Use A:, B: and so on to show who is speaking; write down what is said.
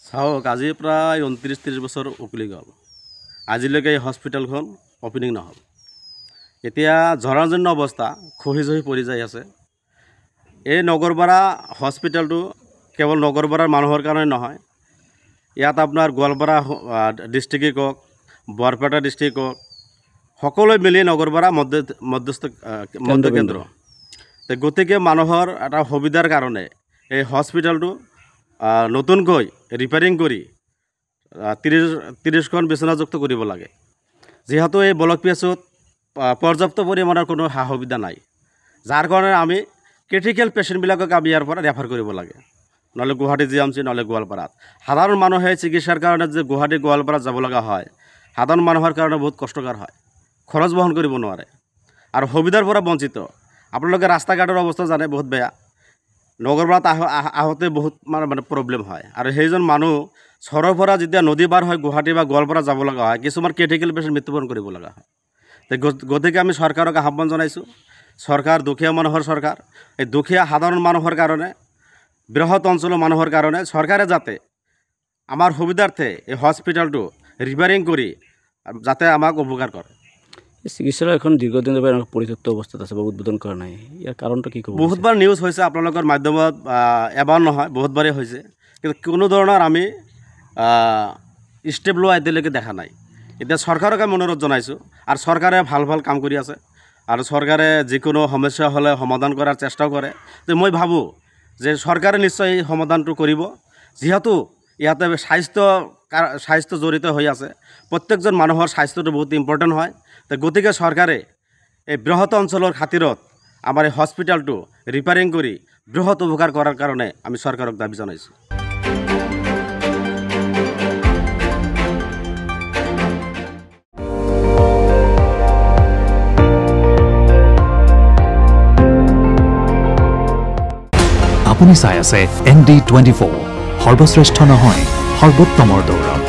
A: চাওক আজি প্ৰায় 29-30 বছৰ উকলি গ'ল আজিলৈকে এই হস্পিটেলখন অপেনিং নহ'ল এতিয়া জৰাজীৰ্ণ অৱস্থা খহি পৰি যাই আছে এই নগৰপাৰা হস্পিটেলটো কেৱল নগৰপাৰাৰ মানুহৰ কাৰণে নহয় ইয়াত আপোনাৰ গোৱালপাৰা ডিষ্ট্ৰিক্টে কওক বৰপেটা ডিষ্ট্ৰিক্ট কওক সকলোৱে মিলি নগৰপাৰা মধ্যস্থ কেন্দ্ৰ গতিকে মানুহৰ এটা সুবিধাৰ কাৰণে এই হস্পিটেলটো নতুনকৈ ৰিপেয়াৰিং কৰি 30খন বিচনাযুক্ত কৰিব লাগে যিহেতু এই ব্লক পিএচত পৰ্যাপ্ত পৰিমাণৰ কোনো সা সুবিধা নাই যাৰ কাৰণে আমি ক্ৰিটিকেল পেচেণ্টবিলাকক আমি ইয়াৰ পৰা ৰেফাৰ কৰিব লাগে নহ'লে গুৱাহাটী জিএমচি নহ'লে গোৱালপাৰাত সাধাৰণ মানুহে চিকিৎসাৰ কাৰণে যে গুৱাহাটী গোৱালপাৰাত যাব লগা হয় সাধাৰণ মানুহৰ কাৰণে বহুত কষ্টকৰ হয় খৰচ বহন কৰিব নোৱাৰে আৰু সুবিধাৰ পৰা বঞ্চিত আপোনালোকে ৰাস্তা ঘাটৰ অৱস্থা জানে বহুত বেয়া নগৰপাৰাত আহোঁতে বহুত মানে প্ৰব্লেম হয় আৰু সেইজন মানুহ চহৰৰ পৰা যেতিয়া নদী পাৰ হৈ গুৱাহাটী বা গোৱালপাৰা যাব লগা হয় কিছুমান ক্ৰিটিকেল পেচেণ্ট মৃত্যুবৰণ কৰিব লগা হয় গতিকে আমি চৰকাৰক আহ্বান জনাইছোঁ চৰকাৰ দুখীয়া মানুহৰ চৰকাৰ এই দুখীয়া সাধাৰণ মানুহৰ কাৰণে বৃহৎ অঞ্চলৰ মানুহৰ কাৰণে চৰকাৰে যাতে আমাৰ সুবিধাৰ্থে এই হস্পিটেলটো ৰিপেয়াৰিং কৰি যাতে আমাক উপকাৰ কৰে
B: চিকিৎসালয়খন দীৰ্ঘদিন ধৰি পৰিত্যক্ত অৱস্থাত আছে বা উদ্বোধন কৰা নাই ইয়াৰ কাৰণটো কি ক'ব
A: বহুতবাৰ নিউজ হৈছে আপোনালোকৰ মাধ্যমত এবাৰ নহয় বহুতবাৰেই হৈছে কিন্তু কোনো ধৰণৰ আমি ষ্টেপ লোৱা এতিয়ালৈকে দেখা নাই এতিয়া চৰকাৰক আমি অনুৰোধ জনাইছোঁ আৰু চৰকাৰে ভাল কাম কৰি আছে আৰু চৰকাৰে যিকোনো সমস্যা হ'লে সমাধান কৰাৰ চেষ্টাও কৰে তো মই ভাবোঁ যে চৰকাৰে নিশ্চয় এই সমাধানটো কৰিব যিহেতু ইয়াতে স্বাস্থ্য জড়িত হৈ আছে প্ৰত্যেকজন মানুহৰ স্বাস্থ্যটো বহুত ইম্পৰ্টেণ্ট হয় তো গতিকে চৰকাৰে এই বৃহৎ অঞ্চলৰ খাতিৰত আমাৰ এই হস্পিটেলটো ৰিপেয়াৰিং কৰি বৃহৎ উপকাৰ কৰাৰ কাৰণে আমি চৰকাৰক দাবী জনাইছোঁ
C: আপুনি চাই আছে ND24 সৰ্বশ্ৰেষ্ঠ নহয় সৰ্বোত্তমৰ দৌৰ